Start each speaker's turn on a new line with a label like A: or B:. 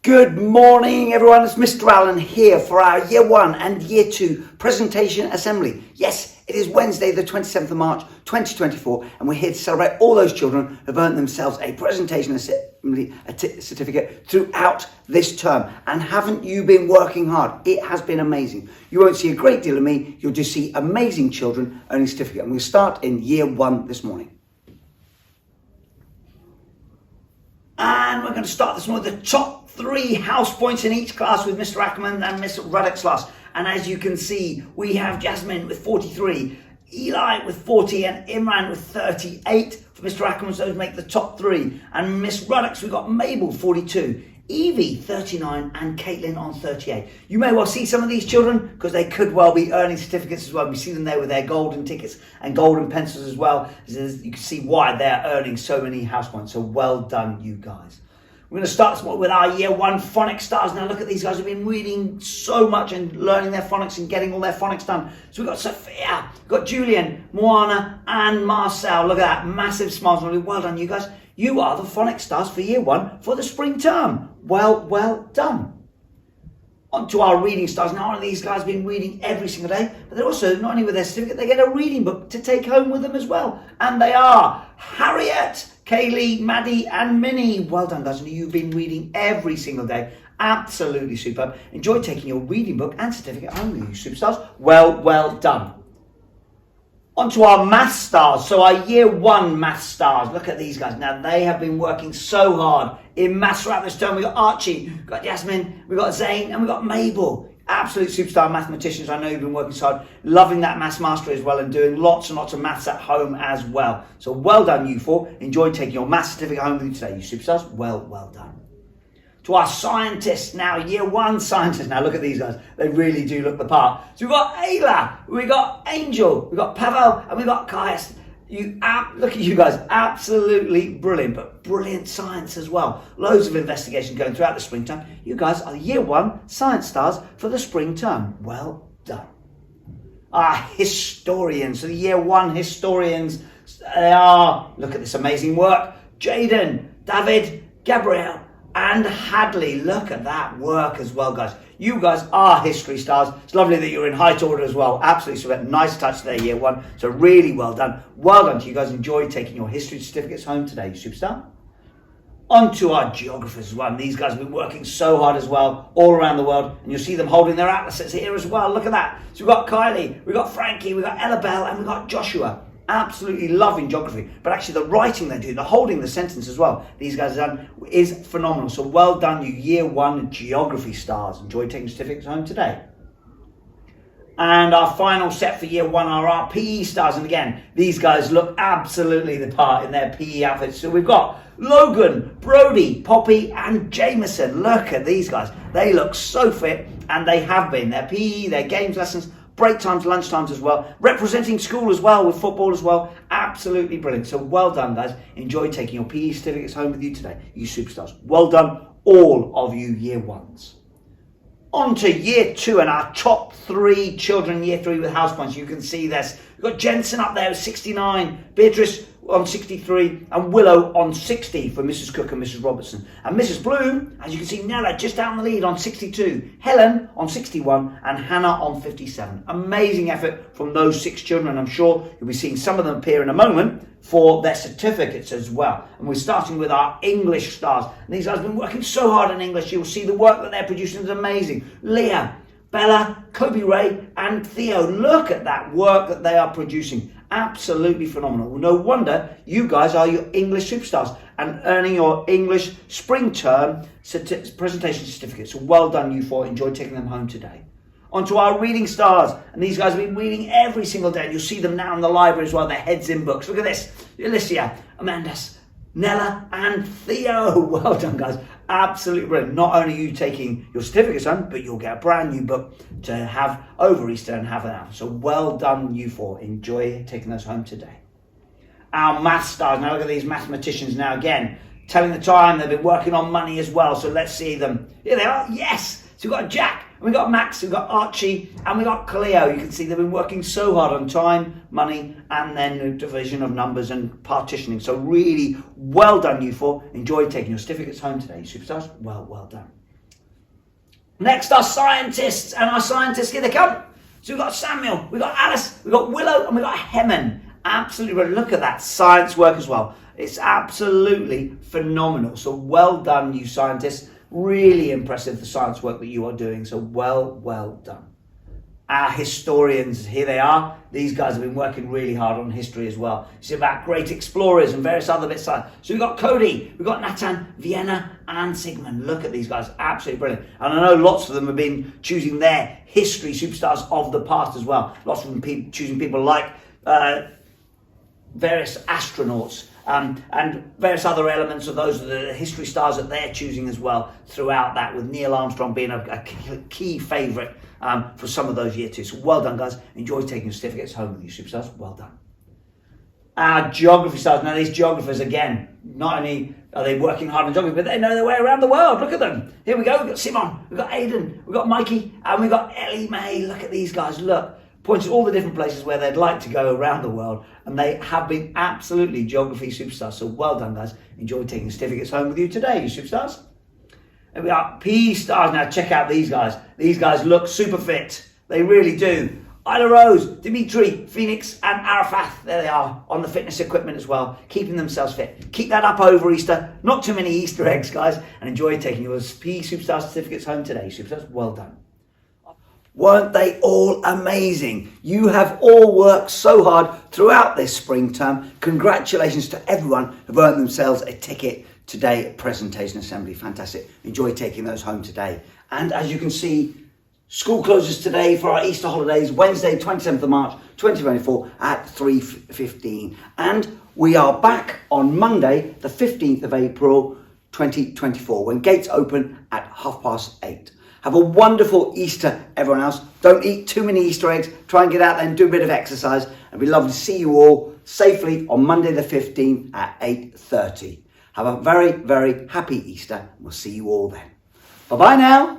A: Good morning, everyone. It's Mr. Allen here for our Year 1 and Year 2 Presentation Assembly. Yes, it is Wednesday, the 27th of March, 2024, and we're here to celebrate all those children who have earned themselves a Presentation Assembly certificate throughout this term. And haven't you been working hard? It has been amazing. You won't see a great deal of me. You'll just see amazing children earning a certificate. And we'll start in Year 1 this morning. And we're going to start this one with the top 3 house points in each class with Mr. Ackerman and Miss Ruddock's class. And as you can see, we have Jasmine with 43, Eli with 40, and Imran with 38. For Mr. Ackerman, those make the top 3. And Miss Ruddock's, we've got Mabel, 42, Evie, 39, and Caitlin on 38. You may well see some of these children because they could well be earning certificates as well. We see them there with their golden tickets and golden pencils as well. You can see why they're earning so many house points. So well done, you guys. We're going to start with our Year 1 phonics stars. Now look at these guys who've been reading so much and learning their phonics and getting all their phonics done. So we've got Sophia, we've got Julian, Moana, and Marcel. Look at that, massive smiles. Well done, you guys. You are the phonics stars for Year 1 for the spring term. Well done. On to our reading stars. Now, one of these guys have been reading every single day, but they're also, not only with their certificate, they get a reading book to take home with them as well. And they are Harriet, Kaylee, Maddie, and Minnie. Well done, guys. You've been reading every single day. Absolutely superb. Enjoy taking your reading book and certificate home with you, superstars. Well done. On to our math stars. So our Year 1 math stars. Look at these guys. Now, they have been working so hard in maths throughout this term. We've got Archie, we've got Jasmine, we've got Zane, and we've got Mabel. Absolute superstar mathematicians. I know you've been working so hard, loving that maths mastery as well, and doing lots and lots of maths at home as well. So well done, you 4. Enjoy taking your maths certificate home with you today, you superstars. Well done. To our scientists now, Year 1 scientists. Now look at these guys. They really do look the part. So we've got Ayla, we've got Angel, we've got Pavel, and we've got Caius. Look at you guys, absolutely brilliant, but brilliant science as well. Loads of investigation going throughout the spring term. You guys are the Year 1 science stars for the spring term. Well done. Our historians, so the Year 1 historians, they are, look at this amazing work, Jaden, David, Gabrielle, and Hadley. Look at that work as well, guys. You guys are history stars. It's lovely that you're in height order as well. Absolutely super. Nice touch there, Year 1. So really well done. Well done to you guys. Enjoy taking your history certificates home today, superstar. On to our geographers as well. And these guys have been working so hard as well, all around the world. And you'll see them holding their atlases here as well. Look at that. So we've got Kylie, we've got Frankie, we've got Ella Bell, and we've got Joshua. Absolutely loving geography, but actually the writing they do, the holding the sentence as well, these guys have done is phenomenal. So well done, you Year 1 geography stars. Enjoy taking certificates home today. And our final set for Year 1 are our PE stars. And again, these guys look absolutely the part in their PE outfits. So we've got Logan, Brody, Poppy, and Jameson. Look at these guys. They look so fit, and they have been. Their PE, their games lessons, break times, lunch times as well. Representing school as well, with football as well. Absolutely brilliant. So well done, guys. Enjoy taking your PE certificates home with you today, you superstars. Well done, all of you Year 1s. On to Year 2 and our top 3 children, Year 3 with house points. You can see this. We've got Jensen up there with 69, Beatrice on 63, and Willow on 60 for Mrs. Cook and Mrs. Robertson. And Mrs. Bloom, as you can see, Nella just out in the lead on 62, Helen on 61, and Hannah on 57. Amazing effort from those 6 children, and I'm sure you'll be seeing some of them appear in a moment for their certificates as well. And we're starting with our English stars. And these guys have been working so hard in English. You'll see the work that they're producing is amazing. Leah, Bella, Kobe Ray, and Theo. Look at that work that they are producing. Absolutely phenomenal. No wonder you guys are your English superstars and earning your English spring term presentation certificates. So well done, you 4. Enjoy taking them home today. On to our reading stars. And these guys have been reading every single day. And you'll see them now in the library as well. Their heads in books. Look at this. Alicia, Amandas, Nella, and Theo. Well done, guys. Absolutely brilliant. Not only are you taking your certificates home, but you'll get a brand new book to have over Easter and have it out. So well done, you 4. Enjoy taking those home today. Our math stars. Now look at these mathematicians now again. Telling the time. They've been working on money as well. So let's see them. Here they are. Yes. So we've got Jack, we've got Max, we've got Archie, and we've got Cleo. You can see they've been working so hard on time, money, and then the division of numbers and partitioning. So really well done, you 4. Enjoy taking your certificates home today, superstars. Well done. Next, our scientists, and our scientists, here they come. So we've got Samuel, we've got Alice, we've got Willow, and we've got Hemon. Absolutely brilliant. Look at that science work as well. It's absolutely phenomenal. So well done, you scientists. Really impressive, the science work that you are doing. So well done. Our historians, here they are. These guys have been working really hard on history as well. It's about great explorers and various other bits. So we've got Cody, we've got Nathan, Vienna, and Sigmund. Look at these guys, absolutely brilliant. And I know lots of them have been choosing their history superstars of the past as well. Lots of them choosing people like various astronauts and various other elements of those are the history stars that they're choosing as well throughout that, with Neil Armstrong being a key favourite for some of those year two. So well done, guys. Enjoy taking your certificates home with you, superstars. Well done. Our geography stars. Now, these geographers, again, not only are they working hard on geography, but they know their way around the world. Look at them. Here we go. We've got Simon, we've got Aidan, we've got Mikey, and we've got Ellie Mae. Look at these guys. Look. Points to all the different places where they'd like to go around the world, and they have been absolutely geography superstars. So well done, guys. Enjoy taking certificates home with you today, you superstars. And we are P stars. Now check out these guys. These guys look super fit. They really do. Isla Rose, Dimitri, Phoenix, and Arafat. There they are on the fitness equipment as well, keeping themselves fit. Keep that up over Easter. Not too many Easter eggs, guys, and enjoy taking your P Superstar certificates home today, superstars. Well done. Weren't they all amazing? You have all worked so hard throughout this spring term. Congratulations to everyone who've earned themselves a ticket today at Presentation Assembly. Fantastic. Enjoy taking those home today. And as you can see, school closes today for our Easter holidays, Wednesday, 27th of March, 2024 at 3:15. And we are back on Monday, the 15th of April, 2024, when gates open at 8:30. Have a wonderful Easter, everyone else. Don't eat too many Easter eggs. Try and get out there and do a bit of exercise. It'd be lovely to see you all safely on Monday the 15th at 8:30. Have a very, very happy Easter. We'll see you all then. Bye-bye now.